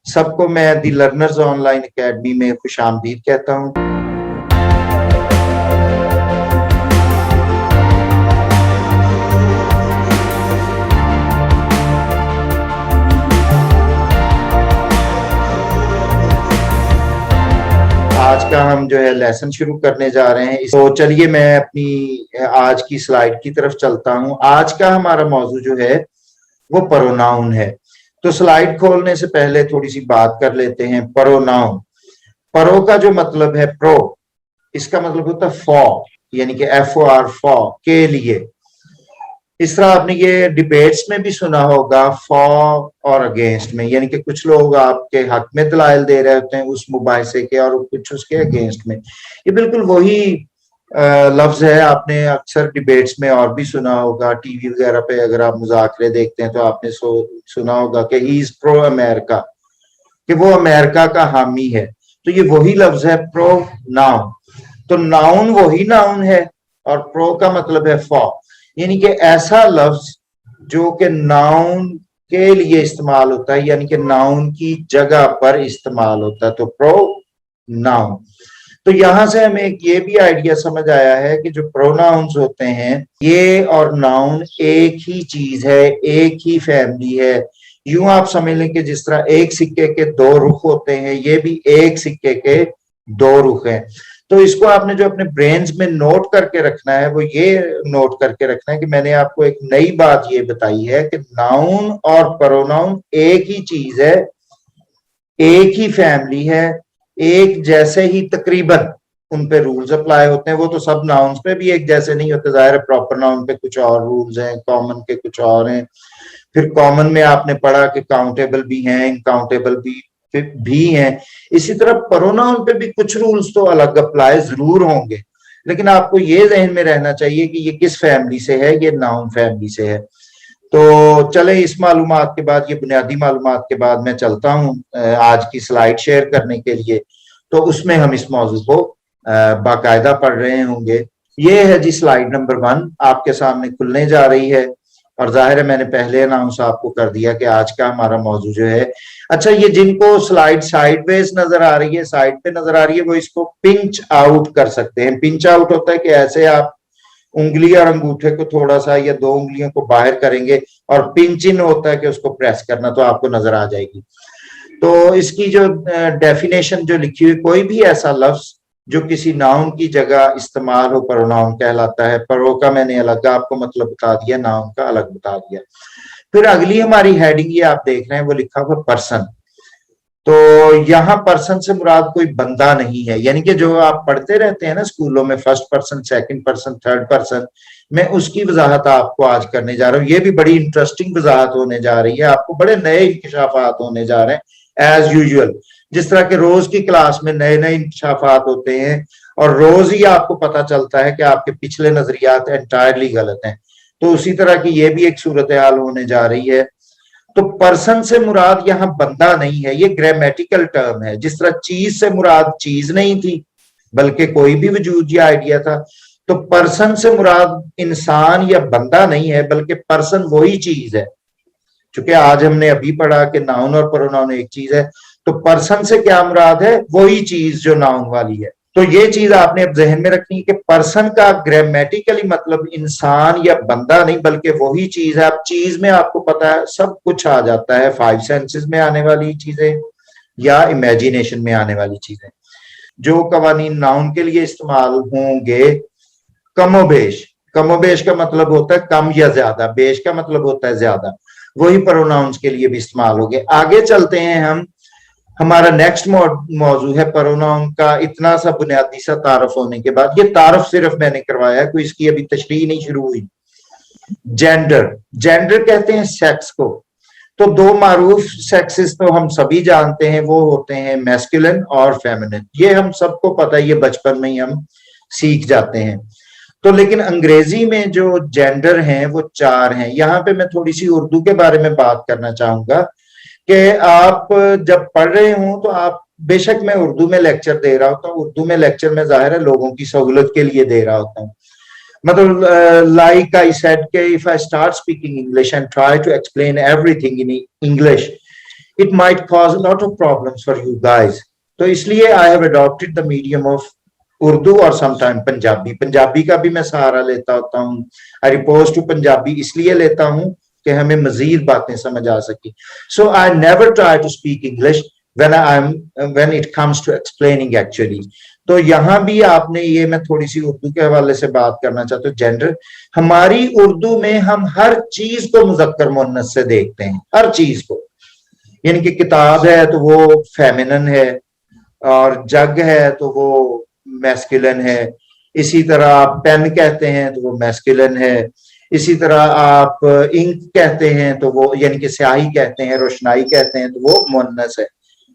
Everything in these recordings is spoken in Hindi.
सबको मैं दी लर्नर्स ऑनलाइन एकेडमी में खुशामदीद कहता हूँ। आज का हम जो है लेसन शुरू करने जा रहे हैं, तो चलिए मैं अपनी आज की स्लाइड की तरफ चलता हूँ। आज का हमारा मौजू जो है वो प्रोनाउन है। तो स्लाइड खोलने से पहले थोड़ी सी बात कर लेते हैं। प्रोनाउन, प्रो का जो मतलब है प्रो, इसका मतलब होता है फॉर, यानी कि FOR, फॉर, के लिए। इस तरह आपने ये डिबेट्स में भी सुना होगा फॉर और अगेंस्ट में, यानी कि कुछ लोग आपके हक में दलाइल दे रहे होते हैं उस मुबाहिसे के और कुछ उसके अगेंस्ट में। ये बिल्कुल वही लफ्ज है, आपने अक्सर डिबेट्स में और भी सुना होगा। टीवी वगैरह पे अगर आप मुज़ाकरे देखते हैं तो आपने सुना होगा कि ही इज प्रो अमेरिका, कि वो अमेरिका का हामी है। तो ये वही लफ्ज है प्रो नाउन। तो नाउन वही नाउन है और प्रो का मतलब है फॉर, यानी कि ऐसा लफ्ज जो कि नाउन के लिए इस्तेमाल होता है, यानी कि नाउन की जगह पर इस्तेमाल होता है। तो प्रो नाउन। तो यहां से हमें ये भी आइडिया समझ आया है कि जो प्रोनाउंस होते हैं ये और नाउन एक ही चीज है, एक ही फैमिली है। यूं आप समझ लें कि जिस तरह एक सिक्के के दो रुख होते हैं, ये भी एक सिक्के के दो रुख हैं। तो इसको आपने जो अपने ब्रेन्स में नोट करके रखना है वो ये नोट करके रखना है कि मैंने आपको एक नई बात ये बताई है कि नाउन और प्रोनाउन एक ही चीज है, एक ही फैमिली है, एक जैसे ही तकरीबन उन पे रूल्स अप्लाई होते हैं। वो तो सब नाउन्स पे भी एक जैसे नहीं होते, जाहिर है प्रॉपर नाउन पे कुछ और रूल्स हैं, कॉमन के कुछ और हैं। फिर कॉमन में आपने पढ़ा कि काउंटेबल भी हैं, इनकाउंटेबल भी हैं। इसी तरह प्रोनाउन पे भी कुछ रूल्स तो अलग अप्लाई जरूर होंगे, लेकिन आपको ये जहन में रहना चाहिए कि ये किस फैमिली से है, ये नाउन फैमिली से है। तो चले इस मालूमात के बाद, ये बुनियादी मालूमात के बाद मैं चलता हूँ आज की स्लाइड शेयर करने के लिए। तो उसमें हम इस मौजू को बाकायदा पढ़ रहे होंगे। ये है जी स्लाइड नंबर 1 आपके सामने खुलने जा रही है, और जाहिर है मैंने पहले अनाउंस आपको कर दिया कि आज का हमारा मौजू जो है। अच्छा, ये जिनको स्लाइड साइडवेज नजर आ रही है, साइड पे नजर आ रही है, वो इसको पिंच आउट कर सकते हैं। पिंच आउट होता है कि ऐसे आप उंगली और अंगूठे को थोड़ा सा या दो उंगलियों को बाहर करेंगे, और पिंच इन होता है कि उसको प्रेस करना, तो आपको नजर आ जाएगी। तो इसकी जो डेफिनेशन जो लिखी हुई, कोई भी ऐसा लफ्ज जो किसी नाउन की जगह इस्तेमाल हो प्रोनाउन कहलाता है। प्रो का मैंने अलग आपको मतलब बता दिया, नाउन का अलग बता दिया। फिर अगली हमारी हेडिंग ये आप देख रहे हैं, वो लिखा हुआ पर्सन। तो यहाँ पर्सन से मुराद कोई बंदा नहीं है, यानी कि जो आप पढ़ते रहते हैं ना स्कूलों में, first person, second person, third person, मैं उसकी वजाहत आपको आज करने जा रहा हूँ। ये भी बड़ी इंटरेस्टिंग वजाहत होने जा रही है, आपको बड़े नए इंकशाफात होने जा रहे हैं एज यूजुअल। जिस तरह के रोज की क्लास में नए नए इंकशाफात होते हैं और रोज ही आपको पता चलता है कि आपके पिछले नजरियात एंटायरली गलत हैं, तो उसी तरह की ये भी एक सूरत हाल होने जा रही है। तो पर्सन से मुराद यहाँ बंदा नहीं है, ये ग्रामेटिकल टर्म है। जिस तरह चीज से मुराद चीज नहीं थी बल्कि कोई भी वजूद या आइडिया था, तो पर्सन से मुराद इंसान या बंदा नहीं है बल्कि पर्सन वही चीज है। चूंकि आज हमने अभी पढ़ा कि नाउन और प्रोनाउन एक चीज है, तो पर्सन से क्या मुराद है, वही चीज जो नाउन वाली है। तो ये चीज आपने अब जहन में रखनी है कि पर्सन का ग्रामेटिकली मतलब इंसान या बंदा नहीं बल्कि वही चीज है। अब चीज में आपको पता है सब कुछ आ जाता है, 5 सेंसेस में आने वाली चीजें या इमेजिनेशन में आने वाली चीजें। जो कवानीन नाउन के लिए इस्तेमाल होंगे, कमोबेश, कमोबेश का मतलब होता है कम या ज्यादा, बेश का मतलब होता है ज्यादा, वही प्रोनाउंस के लिए भी इस्तेमाल होंगे। आगे चलते हैं हम, हमारा नेक्स्ट मौजू है प्रोनाउन का। इतना सा बुनियादी सा तारफ होने के बाद, ये तारफ सिर्फ मैंने करवाया है, कोई इसकी अभी तशरीह नहीं शुरू हुई। जेंडर, जेंडर कहते हैं सेक्स को। तो दो मारूफ सेक्सेस तो हम सभी जानते हैं, वो होते हैं मैस्कुलिन और फेमिनिन। ये हम सबको पता है, ये बचपन में ही हम सीख जाते हैं। तो लेकिन अंग्रेजी में जो जेंडर हैं वो 4 हैं। यहाँ पे मैं थोड़ी सी उर्दू के बारे में बात करना चाहूंगा कि आप जब पढ़ रहे हो तो आप, बेशक मैं उर्दू में लेक्चर दे रहा होता हूँ, उर्दू में लेक्चर में जाहिर है लोगों की सहूलत के लिए दे रहा होता हूँ। मतलब लाइक आई सेड कि if I start speaking English and try to explain everything in English, it might cause a lot of problems for you guys. तो इसलिए I have adopted the medium of Urdu और समटाइम पंजाबी। पंजाबी का भी मैं सहारा लेता होता हूँ। आई रिपोज टू पंजाबी इसलिए लेता हूँ कि हमें मजीद बातें समझ आ सकी। So I never try to speak English when it comes to explaining actually। तो यहाँ भी आपने ये, मैं थोड़ी सी उर्दू के हवाले से बात करना चाहता हूँ। जेंडर, हमारी उर्दू में हम हर चीज को मुज़क्कर मुअन्नस से देखते हैं, हर चीज को। यानी कि किताब है तो वो फेमिनिन है, और जग है तो वो मैस्कुलिन है। इसी तरह आप पेन कहते हैं तो वो मैस्कुलिन है। इसी तरह आप इंक कहते हैं तो वो, यानी कि स्याही कहते हैं, रोशनाई कहते हैं तो वो मुअन्नस है।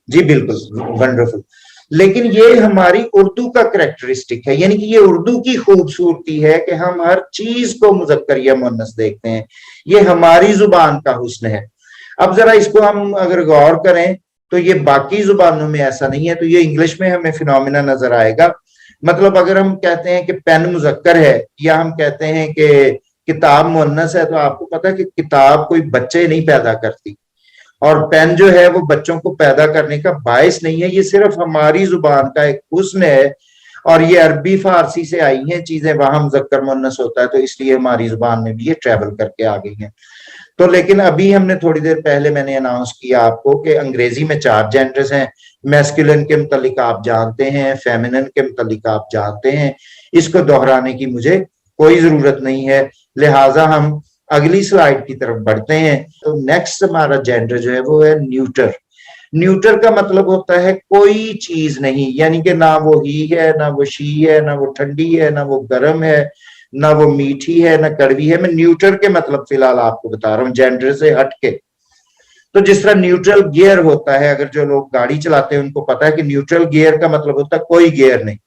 जी बिल्कुल, वंडरफुल। लेकिन ये हमारी उर्दू का करैक्टरिस्टिक है, यानी कि ये उर्दू की खूबसूरती है कि हम हर चीज को मुज़क्कर या मुअन्नस देखते हैं। ये हमारी जुबान का हुस्न है। अब जरा इसको हम अगर गौर करें तो ये बाकी जुबानों में ऐसा नहीं है। तो ये इंग्लिश में हमें फिनोमिना नजर आएगा। मतलब अगर हम कहते हैं कि पेन मुज़क्कर है, या हम कहते हैं कि किताब मुअन्नस है, तो आपको पता है कि किताब कोई बच्चे नहीं पैदा करती, और पेन जो है वो बच्चों को पैदा करने का बायस नहीं है। ये सिर्फ हमारी जुबान का एक हुस्न है, और ये अरबी फारसी से आई हैं चीजें, वहां मुज़क्कर मुअन्नस होता है, तो इसलिए हमारी जुबान में भी ये ट्रेवल करके आ गई हैं। तो लेकिन अभी हमने थोड़ी देर पहले मैंने अनाउंस किया आपको कि अंग्रेजी में 4 जेंडर्स हैं। मैस्कुलिन के मुतालिक आप जानते हैं, फेमिनिन के मुतालिक आप जानते हैं, इसको दोहराने की मुझे कोई जरूरत नहीं है। लिहाजा हम अगली स्लाइड की तरफ बढ़ते हैं। तो नेक्स्ट हमारा जेंडर जो है वो है न्यूटर। न्यूटर का मतलब होता है कोई चीज नहीं, यानी कि ना वो ही है, ना वो शी है, ना वो ठंडी है, ना वो गर्म है, ना वो मीठी है, ना कड़वी है। मैं न्यूट्रल के मतलब फिलहाल आपको बता रहा हूँ, जेंडर से हटके। तो जिस तरह न्यूट्रल गियर होता है, अगर जो लोग गाड़ी चलाते हैं उनको पता है कि न्यूट्रल गियर का मतलब होता है कोई गियर नहीं,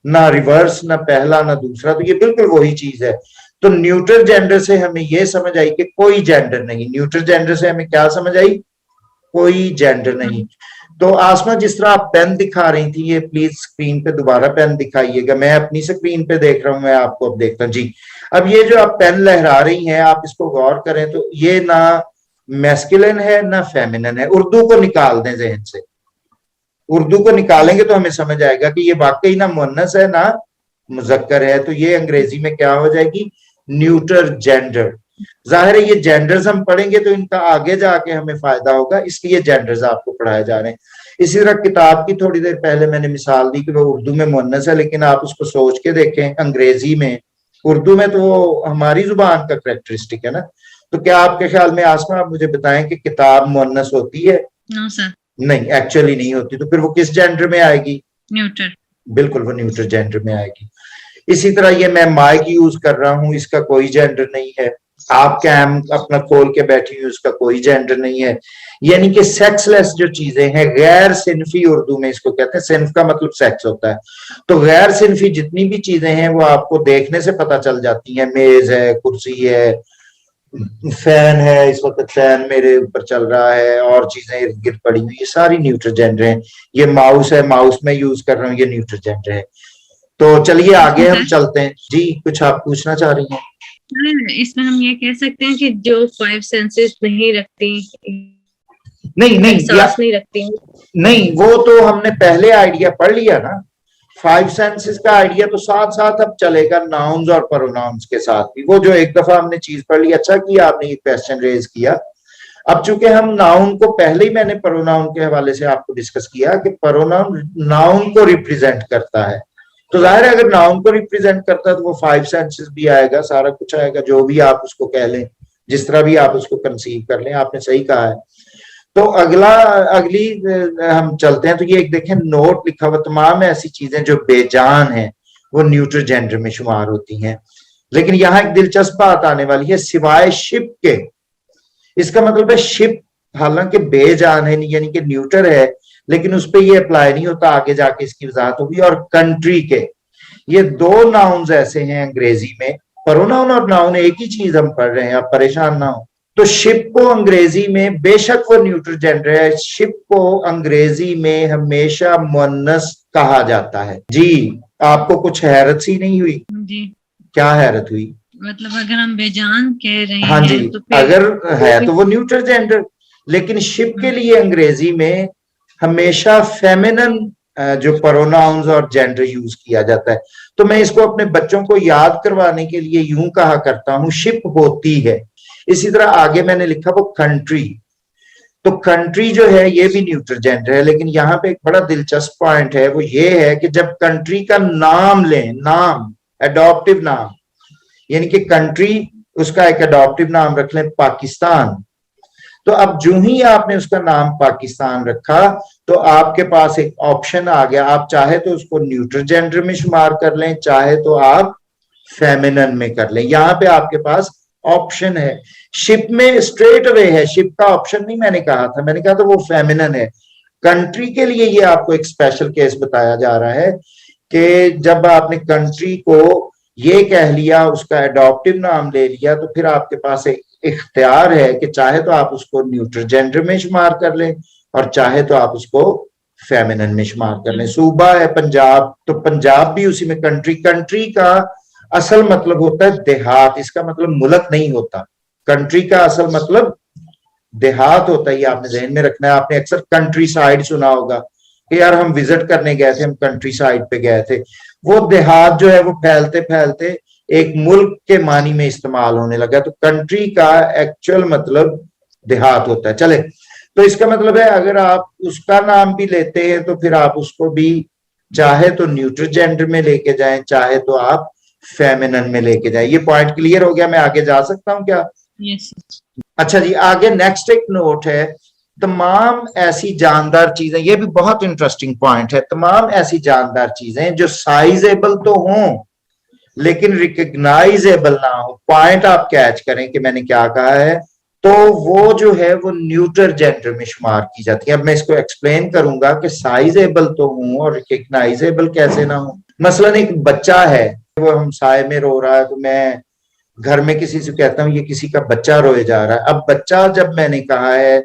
ना रिवर्स, ना पहला, ना दूसरा। तो ये बिल्कुल वही चीज है। तो न्यूट्रल जेंडर से हमें ये समझ आई कि कोई जेंडर नहीं। न्यूट्रल जेंडर से हमें क्या समझ आई? कोई जेंडर नहीं। तो आसमा, जिस तरह आप पेन दिखा रही थी, ये प्लीज स्क्रीन पे दोबारा पेन दिखाइएगा। मैं अपनी स्क्रीन पे देख रहा हूँ, मैं आपको अब देखता हूँ जी। अब ये जो आप पेन लहरा रही हैं, आप इसको गौर करें तो ये ना मैस्कुलिन है ना फेमिनिन है। उर्दू को निकाल दें जहन से, उर्दू को निकालेंगे तो हमें समझ आएगा कि ये वाकई ना मुअन्नस है ना मुज़क्कर है। तो ये अंग्रेजी में क्या हो जाएगी? Neuter gender. जाहिर है ये जेंडर्स हम पढ़ेंगे तो इनका आगे जाके हमें फायदा होगा, इसलिए जेंडर्स आपको पढ़ाए जा रहे हैं। इसी तरह किताब की थोड़ी देर पहले मैंने मिसाल दी कि वो उर्दू में मुअन्नस है, लेकिन आप उसको सोच के देखें अंग्रेजी में, उर्दू में तो वो हमारी जुबान का करैक्टरिस्टिक है ना। तो क्या आपके ख्याल में आसमा आप मुझे बताएं कि किताब मुअन्नस होती है? नो सर, नहीं, एक्चुअली नहीं होती। तो फिर वो किस जेंडर में आएगी? न्यूटर। बिल्कुल, वो न्यूटर जेंडर में आएगी। इसी तरह ये मैं माइक यूज कर रहा हूं, इसका कोई जेंडर नहीं है। आप कैम अपना खोल के बैठी हुई, उसका कोई जेंडर नहीं है। यानी कि सेक्सलेस जो चीजें हैं, गैर सिनफी, उर्दू में इसको कहते हैं, सिन्फ का मतलब सेक्स होता है। तो गैर सिनफी जितनी भी चीजें हैं वो आपको देखने से पता चल जाती हैं। मेज है, कुर्सी है, फैन है, इस वक्त फैन मेरे ऊपर चल रहा है, और चीजें इर्द गिर्द पड़ी हुई, ये सारी न्यूट्रल जेंडर है। ये माउस है, माउस में यूज कर रहा हूँ, ये न्यूट्रल जेंडर है। तो चलिए आगे हम चलते हैं जी। कुछ आप पूछना चाह रही हैं? इसमें हम ये कह सकते हैं कि जो 5 सेंसेस नहीं रखती, नहीं नहीं रखती, नहीं, वो तो हमने पहले आइडिया पढ़ लिया ना। 5 सेंसेस का आइडिया तो साथ साथ अब चलेगा नाउन्स और प्रोनाउंस के साथ भी। वो जो एक दफा हमने चीज पढ़ ली, अच्छा किया आपने ये क्वेश्चन रेज किया। अब चूंकि हम नाउन को पहले ही मैंने प्रोनाउन के हवाले से आपको डिस्कस किया कि प्रोनाउन नाउन को रिप्रेजेंट करता है, तो जाहिर है अगर नाउन को रिप्रेजेंट करता है तो वो 5 सेंसेस भी आएगा, सारा कुछ आएगा, जो भी आप उसको कह लें, जिस तरह भी आप उसको कंसीव कर लें। आपने सही कहा है। तो अगली हम चलते हैं। तो ये एक देखें, नोट लिखा हुआ, तमाम ऐसी चीजें जो बेजान हैं वो न्यूट्रल जेंडर में शुमार होती हैं। लेकिन यहाँ एक दिलचस्प बात आने वाली है, सिवाय शिप के। इसका मतलब है शिप हालांकि बेजान है, यानी कि न्यूट्रल है, लेकिन उस पर ये अप्लाई नहीं होता, आगे जाके इसकी वजाहत होगी। और कंट्री के, ये 2 नाउन्स ऐसे हैं अंग्रेजी में, प्रोनाउन और नाउन एक ही चीज हम पढ़ रहे हैं, आप परेशान ना हो। तो शिप को अंग्रेजी में, बेशक वो न्यूट्रल जेंडर है, शिप को अंग्रेजी में हमेशा मुअन्नस कहा जाता है। जी, आपको कुछ हैरत सी नहीं हुई? जी। क्या हैरत हुई? मतलब अगर हम बेजान कह रहे हाँ हैं जी, तो फिर अगर है तो वो न्यूट्रल जेंडर, लेकिन शिप के लिए अंग्रेजी में हमेशा फेमिनिन जो प्रोनाउंस और जेंडर यूज किया जाता है। तो मैं इसको अपने बच्चों को याद करवाने के लिए यूं कहा करता हूं, शिप होती है। इसी तरह आगे मैंने लिखा वो कंट्री, तो कंट्री जो है ये भी न्यूट्रल जेंडर है। लेकिन यहाँ पे एक बड़ा दिलचस्प पॉइंट है, वो ये है कि जब कंट्री का नाम लें, नाम एडॉप्टिव नाम, यानी कि कंट्री उसका एक एडॉप्टिव नाम रख लें पाकिस्तान, तो अब जो ही आपने उसका नाम पाकिस्तान रखा तो आपके पास एक ऑप्शन आ गया, आप चाहे तो उसको न्यूट्रल जेंडर में शुमार कर लें, चाहे तो आप फेमिनिन में कर लें। यहां पे आपके पास ऑप्शन है। शिप में स्ट्रेट अवे है, शिप का ऑप्शन नहीं मैंने कहा था, मैंने कहा था वो फेमिनिन है। कंट्री के लिए ये आपको एक स्पेशल केस बताया जा रहा है कि जब आपने कंट्री को ये कह लिया, उसका एडॉप्टिव नाम ले लिया, तो फिर आपके पास एक इख्तियार है कि चाहे तो आप उसको न्यूट्रल जेंडर में शुमार कर लें और चाहे तो आप उसको फेमिनिन में शुमार कर लें। सूबा है पंजाब, तो पंजाब भी उसी में कंट्री। कंट्री का असल मतलब होता है देहात, इसका मतलब मुल्क नहीं होता। कंट्री का असल मतलब देहात होता है, ये आपने ध्यान में रखना है। आपने अक्सर कंट्री साइड सुना होगा कि यार हम विजिट करने गए थे, हम कंट्री साइड पे गए थे। वो देहात जो है वो फैलते फैलते एक मुल्क के मानी में इस्तेमाल होने लगा। तो कंट्री का एक्चुअल मतलब देहात होता है। चले, तो इसका मतलब है अगर आप उसका नाम भी लेते हैं तो फिर आप उसको भी चाहे तो न्यूट्रल जेंडर में लेके जाएं, चाहे तो आप फेमिनिन में लेके जाएं। ये पॉइंट क्लियर हो गया? मैं आगे जा सकता हूं क्या? यस। अच्छा जी, आगे नेक्स्ट एक नोट है, तमाम ऐसी जानदार चीजें, ये भी बहुत इंटरेस्टिंग पॉइंट है, तमाम ऐसी जानदार चीजें जो साइजेबल तो हों लेकिन रिकग्नाइजेबल ना हो। पॉइंट आप कैच करें कि मैंने क्या कहा है, तो वो जो है वो न्यूट्रल जेंडर में शुमार की जाती है। अब मैं इसको एक्सप्लेन करूंगा कि साइजेबल तो हूं और रिकग्नाइजेबल कैसे ना हो। मसलन एक बच्चा है, वो हम साय में रो रहा है, तो मैं घर में किसी से कहता हूँ ये किसी का बच्चा रोए जा रहा है। अब बच्चा जब मैंने कहा है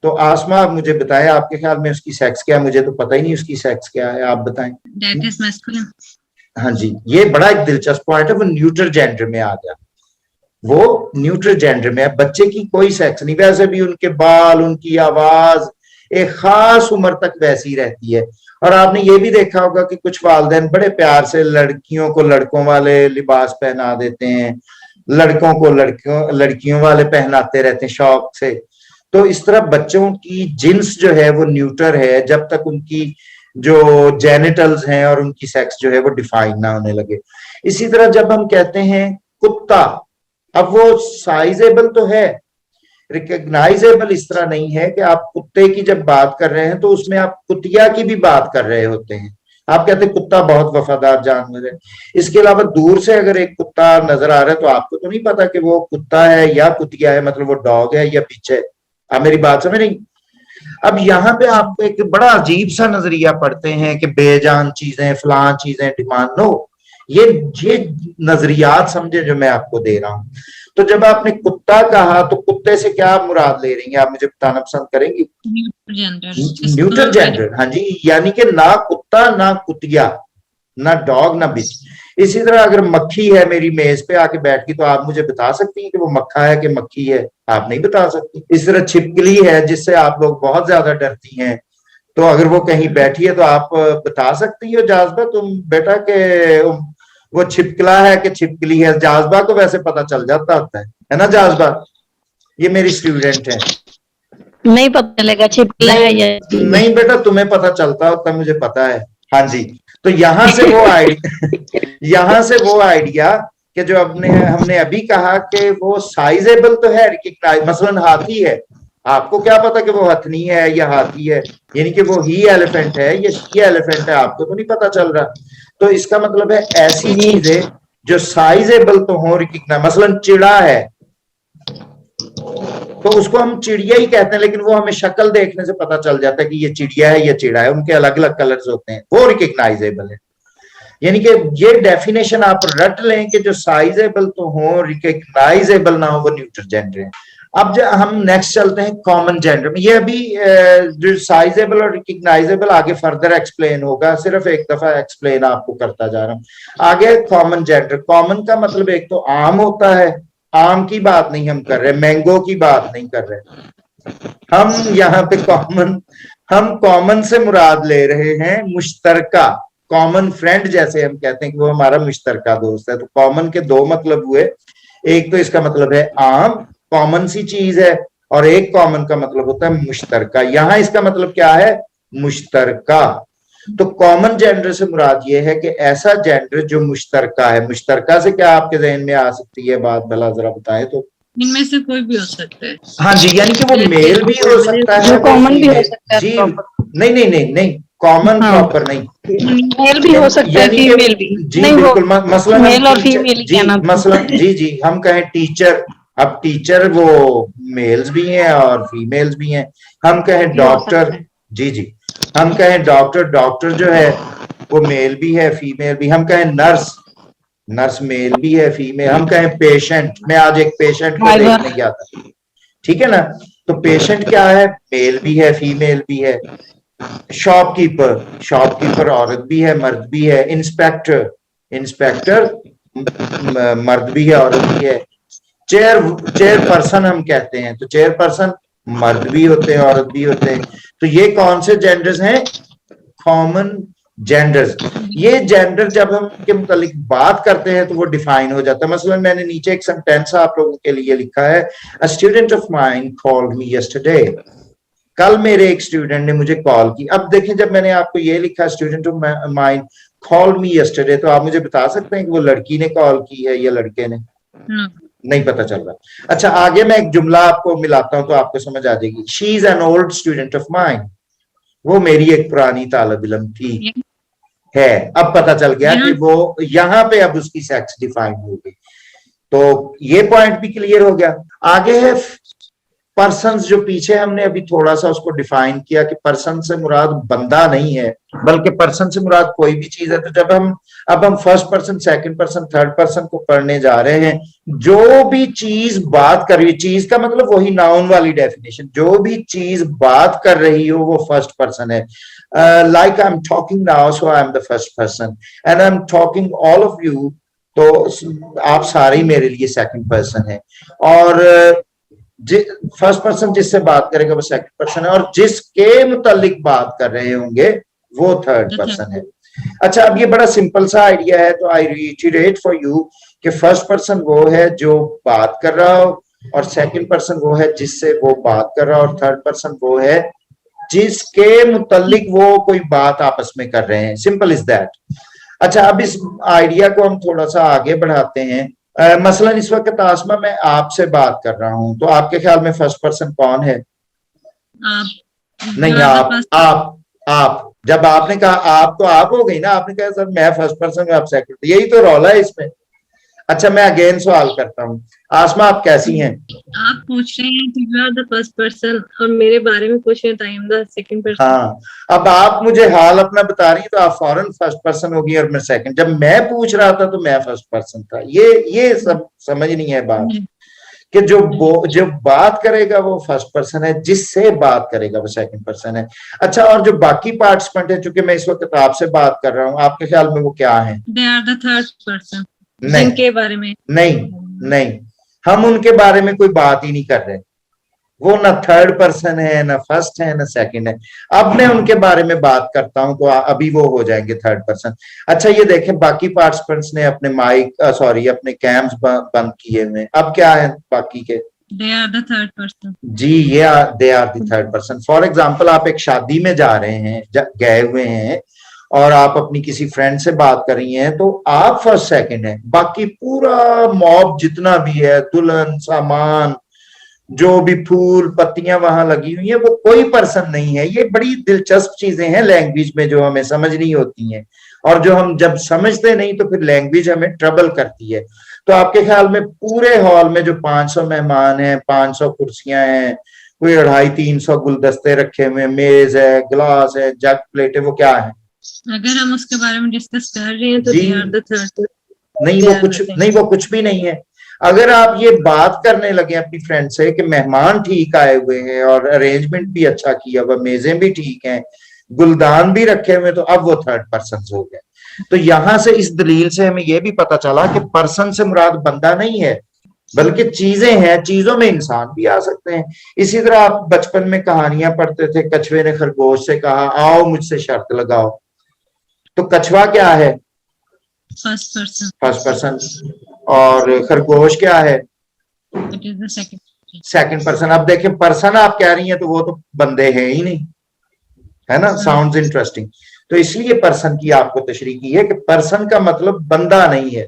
तो आसमा आप मुझे बताएं, आपके ख्याल में उसकी सेक्स क्या है? मुझे तो पता ही नहीं उसकी सेक्स क्या है, आप बताएं। That is masculine. हाँ जी, ये बड़ा एक दिलचस्प पॉइंट है, वो न्यूट्रल जेंडर में आ गया, वो न्यूट्रल जेंडर में है। बच्चे की कोई सेक्स नहीं, वैसे भी उनके बाल, उनकी आवाज एक खास उम्र तक वैसी रहती है। और आपने ये भी देखा होगा कि कुछ वालिदैन बड़े प्यार से लड़कियों को लड़कों वाले लिबास पहना देते हैं, लड़कों को लड़कियों वाले पहनाते रहते हैं शौक से। तो इस तरह बच्चों की जिन्स जो है वो न्यूट्रल है जब तक उनकी जो जेनिटल्स हैं और उनकी सेक्स जो है वो डिफाइन ना होने लगे। इसी तरह जब हम कहते हैं कुत्ता, अब वो साइजेबल तो है, रिकग्नाइजेबल इस तरह नहीं है कि आप कुत्ते की जब बात कर रहे हैं तो उसमें आप कुतिया की भी बात कर रहे होते हैं। आप कहते हैं कुत्ता बहुत वफादार जानवर है, इसके अलावा दूर से अगर एक कुत्ता नजर आ रहा है तो आपको तो नहीं पता कि वो कुत्ता है या कुतिया है, मतलब वो डॉग है या बिच है। आप मेरी बात समझ नहीं? अब यहाँ पे आपको एक बड़ा अजीब सा नजरिया पढ़ते हैं कि बेजान चीजें, फलां चीजें डिमांड, नो, ये नजरियात समझे जो मैं आपको दे रहा हूं। तो जब आपने कुत्ता कहा तो कुत्ते से क्या आप मुराद ले रही हैं, आप मुझे बताना पसंद करेंगी? न्यूट्रल जेंडर, हाँ जी, यानी कि ना कुत्ता ना कुतिया, ना डॉग ना बिच। इसी तरह अगर मक्खी है मेरी मेज पे आके बैठ गई तो आप मुझे बता सकती हैं कि वो मक्खा है कि मक्खी है? आप नहीं बता सकती। इस तरह छिपकली है जिससे आप लोग बहुत ज्यादा डरती हैं, तो अगर वो कहीं बैठी है तो आप बता सकती हो जाज़बा तुम बेटा के वो छिपकला है कि छिपकली है? जाज़बा को वैसे पता चल जाता होता है ना जाज़बा? ये मेरी स्टूडेंट है। नहीं पता चलेगा छिपकला है या नहीं बेटा, तुम्हें पता चलता होता है, मुझे पता है। हाँ जी, तो यहाँ से वो आइडिया यहाँ से वो आइडिया कि जो हमने अभी कहा कि वो साइजेबल तो है, मसलन हाथी है, आपको क्या पता कि वो हथनी है या हाथी है, यानी कि वो ही एलिफेंट है या शी एलिफेंट है, आपको तो नहीं पता चल रहा। तो इसका मतलब है ऐसी चीजें जो साइजेबल तो हो, मसलन चिड़ा है तो उसको हम चिड़िया ही कहते हैं, लेकिन वो हमें शक्ल देखने से पता चल जाता है कि ये चिड़िया है या चिड़ा है, उनके अलग अलग कलर्स होते हैं, वो रिकग्नाइजेबल है। यानी कि ये डेफिनेशन आप रट लें कि जो साइजेबल तो हो, रिकग्नाइजेबल ना हो, वो न्यूट्रल जेंडर है। अब जब हम नेक्स्ट चलते हैं कॉमन जेंडर में, ये अभी जो साइजेबल और रिकग्नाइजेबल आगे फर्दर एक्सप्लेन होगा, सिर्फ एक दफा एक्सप्लेन आपको करता जा रहा हूं। आगे कॉमन जेंडर, कॉमन का मतलब एक तो आम होता है, आम की बात नहीं हम कर रहे, मैंगो की बात नहीं कर रहे, हम यहाँ पे कॉमन से मुराद ले रहे हैं मुश्तरका, कॉमन फ्रेंड जैसे हम कहते हैं कि वो हमारा मुश्तरका दोस्त है। तो कॉमन के दो मतलब हुए, एक तो इसका मतलब है आम, कॉमन सी चीज है, और एक कॉमन का मतलब होता है मुश्तरका। यहाँ इसका मतलब क्या है? मुश्तरका। तो कॉमन जेंडर से मुराद ये है कि ऐसा जेंडर जो मुश्तरका है। मुश्तरका से क्या आपके जहन में आ सकती है बात, भला जरा बताएं तो। इनमें से कोई भी हो सकता है। हाँ जी, यानी कि वो मेल भी हो सकता है, जो वो कॉमन भी हो फीमेल सकता है जी। प्रॉपर। नहीं नहीं नहीं नहीं, कॉमन हाँ। प्रॉपर नहीं, मेल भी हो सकता है, यानी कि फीमेल भी जी नहीं, वो बिल्कुल। मसलन हम मेल और टीचर फीमेल ही जी, कहना। मसलन जी जी हम कहें टीचर, अब टीचर वो मेल्स भी हैं और फीमेल्स भी हैं। हम कहें भी हो सकता डॉक्टर, है। जी जी, हम कहें डॉक्टर, डॉक्टर जो है वो मेल भी है फीमेल भी। हम कहें नर्स, नर्स मेल भी है फीमेल। हम कहें पेशेंट, मैं आज एक पेशेंट को ड्राइवर। देखने गया था, ठीक है ना। तो पेशेंट क्या है? मेल भी है फीमेल भी है। शॉपकीपर, शॉपकीपर औरत भी है मर्द भी है। इंस्पेक्टर, इंस्पेक्टर मर्द भी है औरत भी है। चेयर, चेयरपर्सन हम कहते हैं, तो चेयरपर्सन मर्द भी होते हैं औरत भी होते हैं। तो ये कौन से जेंडर्स हैं? Common genders. ये जेंडर जब हम के मुतालिक बात करते हैं तो वो डिफाइन हो जाता है। मसलन मैंने नीचे एक सेंटेंस आप लोगों के लिए लिखा है, a student of mine called me yesterday. कल मेरे एक स्टूडेंट ने मुझे कॉल की। अब देखें, जब मैंने आपको ये लिखा student of mine called me yesterday, तो आप मुझे बता सकते हैं कि वो लड़की ने कॉल की है या लड़के ने? नहीं पता चल रहा। अच्छा, आगे मैं एक जुमला आपको मिलाता हूं तो आपको समझ आ जाएगी। She is an old student of mine, वो मेरी एक पुरानी तालिब इल्म थी, है। अब पता चल गया कि वो यहाँ पे अब उसकी सेक्स डिफाइन हो गई। तो ये पॉइंट भी क्लियर हो गया। आगे है पर्सन्स, जो पीछे हमने अभी थोड़ा सा उसको डिफाइन किया कि पर्सन से मुराद बंदा नहीं है, बल्कि पर्सन से मुराद कोई भी चीज है। तो जब हम first person, second person, third person को पढ़ने जा रहे हैं, जो भी चीज बात कर रही है, चीज का मतलब वही नाउन वाली डेफिनेशन, जो भी चीज बात कर रही हो वो फर्स्ट पर्सन है। Like I am talking now, so I am the first person, and I am talking all of you, तो आप सारे ही मेरे लिए सेकंड पर्सन है। और फर्स्ट पर्सन जिससे बात करेगा वो सेकंड पर्सन है, और जिसके मुतालिक बात कर रहे होंगे वो थर्ड पर्सन है। अच्छा, अब ये बड़ा सिंपल सा आइडिया है, तो आई रिइटरेट फॉर यू कि फर्स्ट पर्सन वो है जो बात कर रहा हो, और सेकंड पर्सन वो है जिससे वो बात कर रहा हो, और थर्ड पर्सन वो है जिसके मुतालिक वो कोई बात आपस में कर रहे हैं। Simple is that. अच्छा, अब इस आइडिया को हम थोड़ा सा आगे बढ़ाते हैं। मसलन इस वक्त आसमा मैं आपसे बात कर रहा हूं, तो आपके ख्याल में फर्स्ट पर्सन कौन है? आप नहीं, आप जब आपने कहा आप, तो आप हो गई ना। आपने कहा सर मैं फर्स्ट पर्सन हूं, आप सेकंड, यही तो रौला है इसमें। अच्छा, मैं अगेन सवाल करता हूँ, आसमा आप कैसी हैं? आप पूछ रहे हैं कि you are the first person और मेरे बारे में पूछ रहे हैं, I am the second person. हाँ, अब आप मुझे हाल अपना बता रही हैं, तो आप फौरन फर्स्ट पर्सन होगी और मैं सेकंड। जब मैं पूछ रहा था तो मैं फर्स्ट पर्सन था। ये सब समझ नहीं है बात कि जो बात करेगा वो फर्स्ट पर्सन है, जिससे बात करेगा वो सेकंड पर्सन है। अच्छा, और जो बाकी पार्टिसिपेंट है, चूंकि मैं इस वक्त आपसे बात कर रहा हूँ, आपके ख्याल में वो क्या है? They are the third person. नहीं, जिनके बारे में नहीं, हम उनके बारे में कोई बात ही नहीं कर रहे। वो ना थर्ड पर्सन है, ना फर्स्ट है, ना सेकंड है। अब मैं उनके बारे में बात करता हूं तो अभी वो हो जाएंगे थर्ड पर्सन। अच्छा, ये देखें, बाकी पार्टिसिपेंट्स ने अपने अपने कैम्स बंद किए हुए। अब क्या है बाकी के? They are the third person. जी, ये they are the third person. For example, आप एक शादी में जा रहे हैं, गए हुए हैं, और आप अपनी किसी फ्रेंड से बात कर रही हैं, तो आप फर्स्ट सेकंड है। बाकी पूरा मॉब जितना भी है, दुल्हन, सामान, जो भी फूल पत्तियां वहां लगी हुई है, वो कोई पर्सन नहीं है। ये बड़ी दिलचस्प चीजें हैं लैंग्वेज में जो हमें समझ नहीं होती हैं, और जो हम जब समझते नहीं तो फिर लैंग्वेज हमें ट्रबल करती है। तो आपके ख्याल में पूरे हॉल में जो 500 मेहमान हैं, 500 कुर्सियां हैं, कोई 250-300 गुलदस्ते रखे हुए, मेज है, गिलास है, जग, प्लेट है, वो क्या है? अगर हम उसके बारे में डिस्कस कर रहे हैं तो जी, दे आर द थर्ड। नहीं, वो कुछ भी नहीं है। अगर आप ये बात करने लगे अपनी फ्रेंड से कि मेहमान ठीक आए हुए हैं और अरेंजमेंट भी अच्छा किया हुआ, मेजें भी ठीक हैं, गुलदान भी रखे हुए, तो अब वो थर्ड पर्सन हो गए। तो यहां से, इस दलील से हमें यह भी पता चला कि पर्सन से मुराद बंदा नहीं है, बल्कि चीजें हैं, चीजों में इंसान भी आ सकते हैं। इसी तरह आप बचपन में कहानियां पढ़ते थे, कछुए ने खरगोश से कहा आओ मुझसे शर्त लगाओ, तो कछुआ क्या है? First person, first person. और खरगोश क्या है? It is the second. Second person. अब देखिए पर्सन आप कह रही हैं तो वो तो बंदे हैं ही नहीं, है ना? Sounds interesting. तो इसलिए पर्सन की आपको तशरीह की है कि पर्सन का मतलब बंदा नहीं है,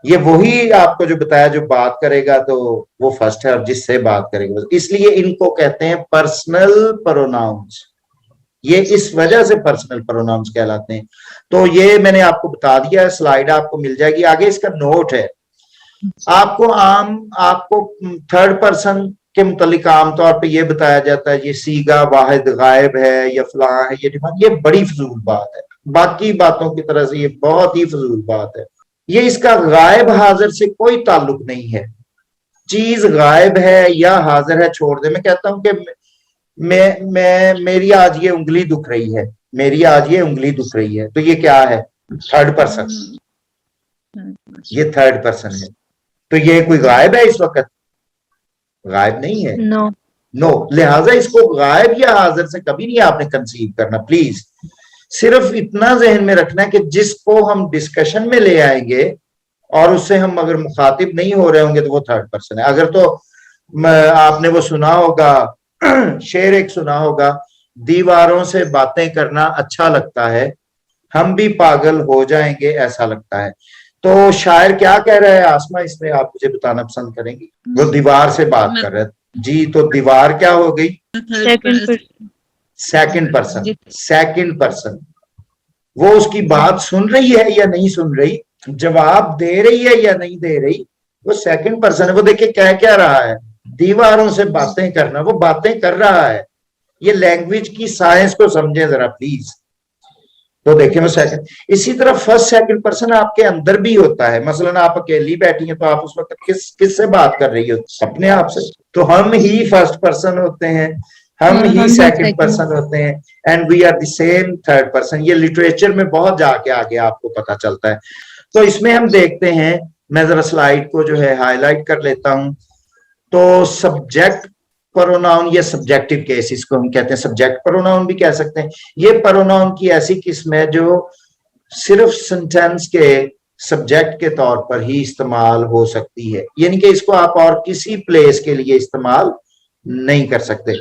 ये वही आपको जो बताया जो बात करेगा तो वो फर्स्ट है और जिससे बात करेगा, इसलिए इनको कहते हैं पर्सनल प्रोनाउंस। ये इस वजह से पर्सनल प्रोनाउंस कहलाते हैं। तो ये मैंने आपको बता दिया, स्लाइड आपको मिल जाएगी, आगे इसका नोट है। आपको थर्ड पर्सन के मुतालिक आमतौर पर यह बताया जाता है ये सीगा वाहिद गायब है या फलां है, ये बड़ी फजूल बात है, बाकी बातों की तरह से ये बहुत ही फजूल बात है। ये इसका गायब हाजिर से कोई ताल्लुक नहीं है। चीज गायब है या हाजिर है छोड़ दे। मैं कहता हूं कि मेरी आज ये उंगली दुख रही है, मेरी आज ये उंगली दुख रही है, तो ये क्या है? थर्ड पर्सन, ये थर्ड पर्सन है। तो ये कोई गायब है इस वक्त? गायब नहीं है। नो नो, लिहाजा इसको गायब या हाजिर से कभी नहीं आपने कंसीव करना। प्लीज सिर्फ इतना जहन में रखना है कि जिसको हम डिस्कशन में ले आएंगे और उससे हम अगर मुखातिब नहीं हो रहे होंगे तो वो थर्ड पर्सन है। अगर तो आपने वो सुना होगा, शेर एक सुना होगा, दीवारों से बातें करना अच्छा लगता है, हम भी पागल हो जाएंगे ऐसा लगता है। तो शायर क्या कह रहा है आसमा, इसमें आप मुझे बताना पसंद करेंगी? वो दीवार से बात कर रहे हैं जी, तो दीवार क्या हो गई? Second person. सेकंड पर्सन वो उसकी बात सुन रही है या नहीं सुन रही, जवाब दे रही है या नहीं दे रही, वो सेकंड पर्सन है। वो देखिए कह क्या रहा है, दीवारों से बातें करना, वो बातें कर रहा है। ये लैंग्वेज की साइंस को समझें जरा प्लीज। तो देखिए वो सेकंड। इसी तरह फर्स्ट सेकंड पर्सन आपके अंदर भी होता है। मसलन आप अकेली बैठी हैं तो आप उस वक्त किस से बात कर रही हो? अपने आप से। तो हम ही फर्स्ट पर्सन होते हैं, हम ही सेकंड पर्सन होते हैं, and we are the same third person. ये लिटरेचर में बहुत जाके आगे आपको पता चलता है। तो इसमें हम देखते हैं, मैं जरा स्लाइड को जो है हाईलाइट कर लेता हूं। तो सब्जेक्ट प्रोनाउन या सब्जेक्टिव केस, इसको हम कहते हैं सब्जेक्ट प्रोनाउन भी कह सकते हैं। ये प्रोनाउन की ऐसी किस्म है जो सिर्फ सेंटेंस के सब्जेक्ट के तौर पर ही इस्तेमाल हो सकती है, यानी कि इसको आप और किसी प्लेस के लिए इस्तेमाल नहीं कर सकते।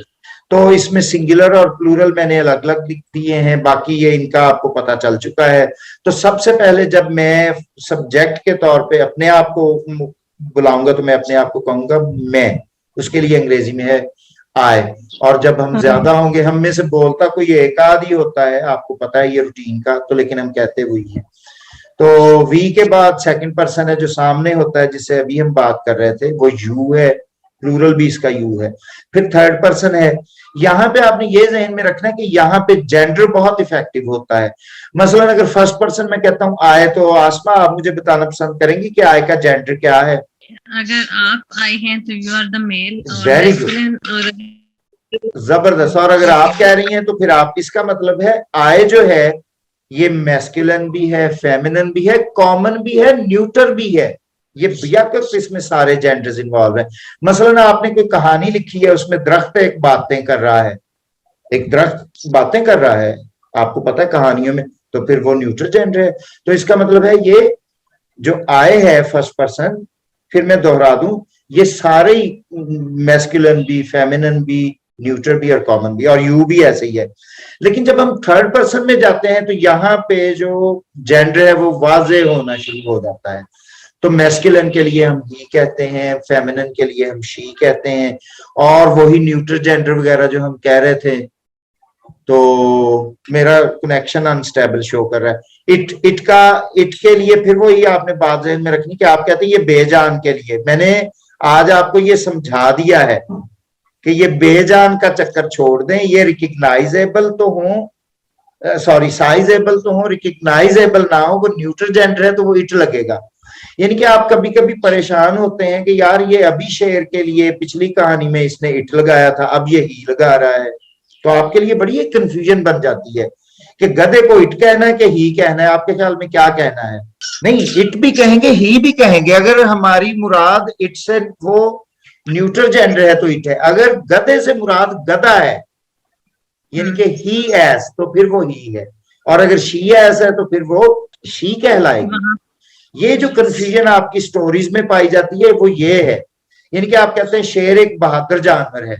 तो इसमें सिंगुलर और प्लूरल मैंने अलग अलग लिख दिए हैं, बाकी ये इनका आपको पता चल चुका है। तो सबसे पहले जब मैं सब्जेक्ट के तौर पे अपने आप को बुलाऊंगा तो मैं अपने आप को कहूंगा मैं, उसके लिए अंग्रेजी में है आई। और जब हम ज्यादा होंगे, हम में से बोलता कोई एक आध ही होता है, आपको पता है ये रूटीन का, तो लेकिन हम कहते वही हैं। तो वी के बाद सेकंड पर्सन है जो सामने होता है, जिससे अभी हम बात कर रहे थे, वो यू है, प्लूरल भी इसका यू है। फिर थर्ड पर्सन है। यहाँ पे आपने ये जहन में रखना है कि यहाँ पे जेंडर बहुत इफेक्टिव होता है। मसलन अगर फर्स्ट पर्सन मैं कहता हूँ आए, तो आसमा आप मुझे बताना पसंद करेंगी कि आए का जेंडर क्या है? अगर आप आई हैं तो you are the male. Very good, जबरदस्त। और अगर आप कह रही हैं तो फिर आप, इसका मतलब है आए जो है ये मैस्कुलिन भी है, फेमिनिन भी है, कॉमन भी है, न्यूटर भी है। ये बेशक इसमें सारे जेंडर्स इन्वॉल्व हैं। मसलन आपने कोई कहानी लिखी है, उसमें दरख्त एक बातें कर रहा है, एक दरख्त बातें कर रहा है, आपको पता है कहानियों में, तो फिर वो न्यूटर जेंडर है। तो इसका मतलब है ये जो आए है फर्स्ट पर्सन, फिर मैं दोहरा दूं, ये सारे मैस्कुलिन भी, फेमिनिन भी, न्यूटर भी और कॉमन भी, और यू भी ऐसे ही है। लेकिन जब हम थर्ड पर्सन में जाते हैं तो यहाँ पे जो जेंडर है वो वाजे होना शुरू हो जाता है। तो मैस्कुलिन के लिए हम ही कहते हैं, फेमिनिन के लिए हम शी कहते हैं, और वही न्यूटर जेंडर वगैरह जो हम कह रहे थे। तो मेरा कनेक्शन अनस्टेबल शो कर रहा है। इट के लिए फिर वही आपने बात ज़हन में रखनी कि आप कहते हैं ये बेजान के लिए। मैंने आज आपको ये समझा दिया है कि ये बेजान का चक्कर छोड़ दें, ये रिकग्नाइजेबल तो हो, सॉरी साइजेबल तो हो, रिकग्नाइजेबल ना हो। वो न्यूटर जेंडर है तो वो इट लगेगा। यानी कि आप कभी कभी परेशान होते हैं कि यार ये अभी शेर के लिए पिछली कहानी में इसने इट लगाया था, अब ये ही लगा रहा है। तो आपके लिए बड़ी एक कंफ्यूजन बन जाती है कि गधे को इट कहना है कि ही कहना है, आपके ख्याल में क्या कहना है? नहीं, इट भी कहेंगे, ही भी कहेंगे। अगर हमारी मुराद इट से वो न्यूट्रल जेंडर है तो इट है, अगर गधे से मुराद गधा है यानी कि ही एस, तो फिर वो ही है, और अगर शी एस है तो फिर वो शी कहलाएगी। ये जो कंफ्यूजन आपकी स्टोरीज में पाई जाती है वो ये है, यानी कि आप कहते हैं शेर एक बहादुर जानवर है,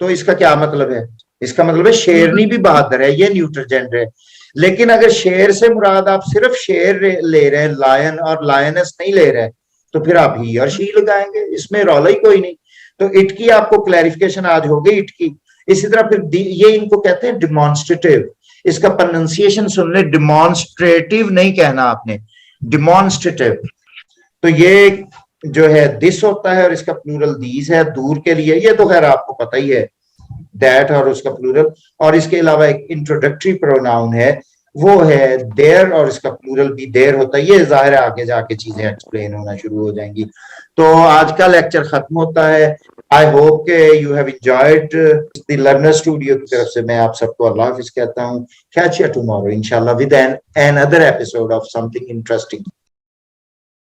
तो इसका क्या मतलब है? इसका मतलब है शेरनी भी बहादुर है, ये न्यूट्रल जेंडर है। लेकिन अगर शेर से मुराद आप सिर्फ शेर ले रहे हैं, लायन और लायनस नहीं ले रहे हैं, तो फिर आप ही और शी लगाएंगे, इसमें रौला ही कोई नहीं। तो इट की आपको क्लैरिफिकेशन आज हो गई, इट की। इसी तरह फिर ये इनको कहते हैं डिमॉन्स्ट्रेटिव, इसका प्रोनाउंसिएशन सुन ले, डिमॉन्स्ट्रेटिव नहीं कहना आपने, डिमॉन्स्ट्रेटिव। तो ये जो है दिस होता है और इसका प्लूरल दीज है, दूर के लिए, ये तो खैर आपको पता ही है, दैट और उसका प्लूरल। और इसके अलावा एक इंट्रोडक्टरी प्रोनाउन है, वो है देयर, और इसका प्लूरल भी देयर होता है। ये जाहिर है आगे जाके चीजें एक्सप्लेन होना शुरू हो जाएंगी। तो आज का लेक्चर खत्म होता है। आई होप के you have enjoyed the learner studio की तरफ से मैं आप सबको अल्लाह हाफिज कहता हूँ। कैच यू टुमारो इंशाल्लाह with another episode of something interesting.